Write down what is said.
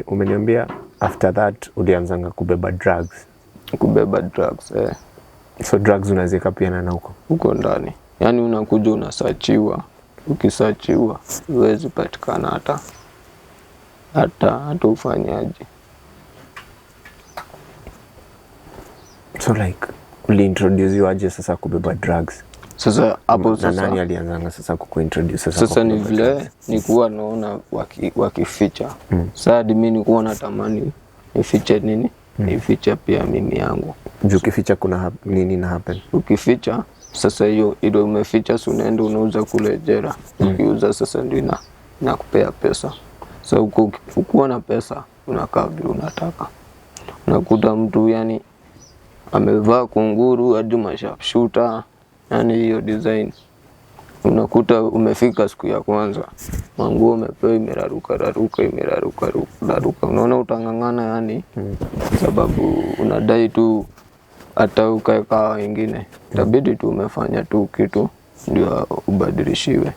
Umeniambia after that ulianzanga kubeba drugs. So drugs unazika pia na huko ndani. Yani unakuja unasachiwa. Ukisachiwa huwezi patikana hata ufanyaje. So like uliintroduce aje sasa kubeba drugs? Sasa hapo sasa nani alianzanga sasa kukuintroduce sasa ni vile nikuwa naona wakificha. Sasa hadi mimi nikuwa natamani nifiche nini? Nifiche pia mimi yangu. Juu ukificha kuna nini na happen? Ukificha sasa hiyo ile umeficha si unaenda unauza kule jera. Ukiuza sasa ndio nakupea pesa. Sasa ukiwa na pesa unakaa vile unataka. Unakuta mtu yani amevaa kunguru hadi masharpshooter, yani hiyo design. Unakuta umefika siku ya kwanza manguo umepewa imeraruka. Unaona utangangana yani sababu unadai tu hata ukae kama wengine. Itabidi tu umefanya tu kitu ndio ubadilishiwe.